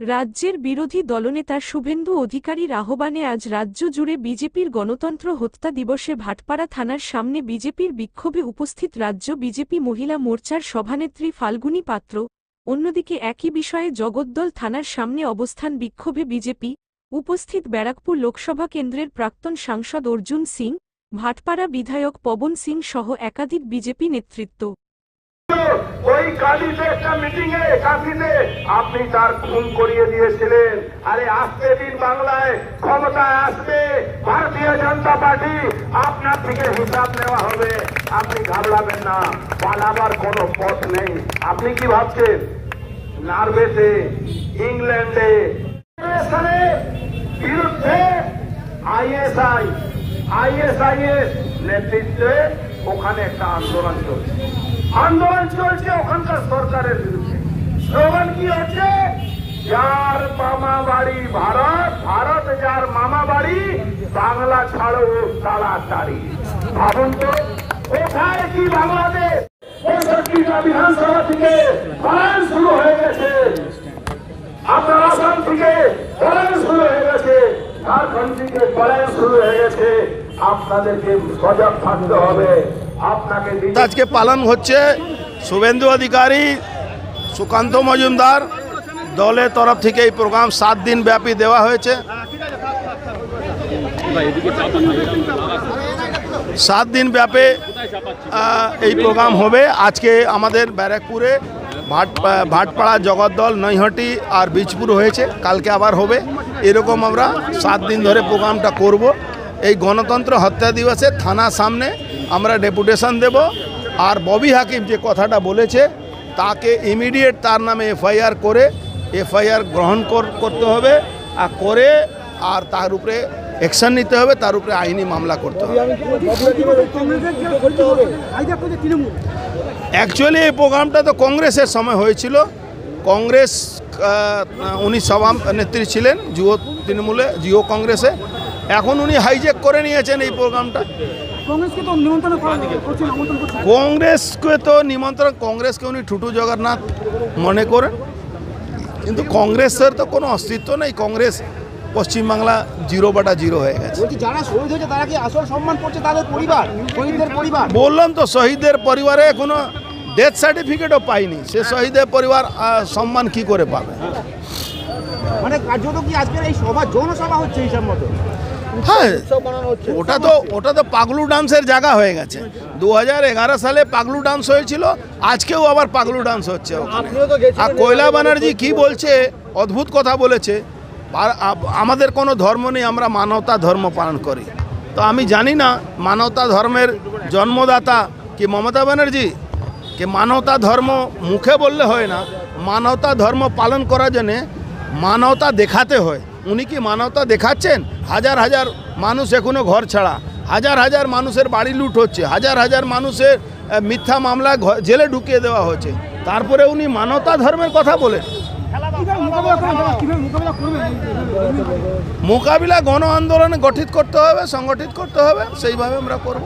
রাজ্যের বিরোধী দলনেতা শুভেন্দু অধিকারীর আহ্বানে আজ রাজ্য জুড়ে বিজেপির গণতন্ত্র হত্যা দিবসে ভাটপাড়া থানার সামনে বিজেপির বিক্ষোভে উপস্থিত রাজ্য বিজেপি মহিলা মোর্চার সভানেত্রী ফাল্গুনী পাত্র। অন্যদিকে একই বিষয়ে জগদ্দল থানার সামনে অবস্থান বিক্ষোভে বিজেপি উপস্থিত ব্যারাকপুর লোকসভা কেন্দ্রের প্রাক্তন সাংসদ অর্জুন সিং, ভাটপাড়া বিধায়ক পবন সিং সহ একাধিক বিজেপি নেতৃত্ব। ওই কালীতে একটা মিটিং এ কাশীতে আপনি তার খুন করিয়ে দিয়েছিলেন। আরে আজকে দিন বাংলায় ক্ষমতায় আসবে ভারতীয় জনতা পার্টি, আপনার থেকে হিসাব নেওয়া হবে। আপনি ঘাবড়াবেন না, পালাবার কোনো পথ নেই। আপনি কি ভাবছেন নরওয়েতে, ইংল্যান্ডে বিরুদ্ধে আইএসআইএস নেতৃত্বে ওখানে একটা আন্দোলন চলছে ওখানকার সরকারের বিরুদ্ধে। স্লোগান কি হচ্ছে? যার মামা বাড়ি ভারত, ভারত যার মামা বাড়ি, বাংলা ছাড়ো তাড়াতাড়ি। ভাবুন তো, কোথায় কি বাংলাদেশ? 65টা বিধানসভা থেকে পলায়ন শুরু হয়ে গেছে, আপনার আসাম থেকে পলায়ন শুরু হয়ে গেছে, ঝাড়খণ্ড থেকে পলায়ন শুরু হয়ে গেছে। আপনাদেরকে সজাগ থাকতে হবে। আপনাকে আজকে পালন হচ্ছে শুভেন্দু অধিকারী, সুকান্ত মজুমদার দলের তরফ থেকে এই প্রোগ্রাম 7 দিন ব্যাপী দেওয়া হয়েছে। 7 দিন ব্যাপী এই প্রোগ্রাম হবে। আজকে আমাদের ব্যারাকপুরে ভাটপাড়া, জগদ্দল, নৈহাটি আর বীজপুর হয়েছে, কালকে আবার হবে। এরকম আমরা 7 দিন ধরে প্রোগ্রামটা করব। এই গণতন্ত্র হত্যা দিবসে থানার সামনে আমরা ডেপুটেশন দেব। আর ববি হাকিম যে কথাটা বলেছে তাকে ইমিডিয়েট তার নামে এফআইআর করে এফআইআর গ্রহণ করতে হবে, আর করে আর তার উপরে অ্যাকশন নিতে হবে, তার উপরে আইনি মামলা করতে হবে। অ্যাকচুয়ালি এই প্রোগ্রামটা তো কংগ্রেসের সময় হয়েছিল। কংগ্রেস উনি সভানেত্রী ছিলেন তৃণমূলে, জিও কংগ্রেসে। এখন উনি হাইজ্যাক করে নিয়েছেন এই প্রোগ্রামটা। কংগ্রেসকে উনি ঠুটু জগন্নাথ মনে করেন, কিন্তু কংগ্রেসের তো কোনো অস্তিত্ব নেই। কংগ্রেস পশ্চিমবাংলা 0/0 হয়ে গেছে। যারা শহীদ হয়েছে তারা কি আসল সম্মান করছে তাদের পরিবার, শহীদদের পরিবার? বললাম তো, শহীদদের পরিবারে কোনো ডেথ সার্টিফিকেটও পাইনি। সে শহীদের পরিবার সম্মান কি করে পাবে? মানে কার্যত কি আজকের এই সভা জনসভা হচ্ছে হিসাব মতো? হ্যাঁ, ওটা তো পাগলু ডান্সের জায়গা হয়ে গেছে। 2011 সালে পাগলু ডান্স হয়েছিল, আজকেও আবার পাগলু ডান্স হচ্ছে। আর কৈলা ব্যানার্জি কি বলছে, অদ্ভুত কথা বলেছে। আমাদের কোনো ধর্ম নেই, আমরা মানবতা ধর্ম পালন করি। তো আমি জানি না মানবতা ধর্মের জন্মদাতা কি মমতা ব্যানার্জি? কি মানবতা ধর্ম মুখে বললে হয় না, মানবতা ধর্ম পালন করার জন্যে মানবতা দেখাতে হয়। উনি কি মানবতা দেখাচ্ছেন? হাজার হাজার মানুষ এখনো ঘর ছাড়া, হাজার হাজার মানুষের বাড়ি লুট হচ্ছে, হাজার হাজার মানুষের মিথ্যা মামলা জেলে ঢুকিয়ে দেওয়া হচ্ছে, তারপরে উনি মানবতা ধর্মের কথা বলেন। মোকাবিলা গণ আন্দোলনে গঠিত করতে হবে, সংগঠিত করতে হবে, সেইভাবে আমরা করব।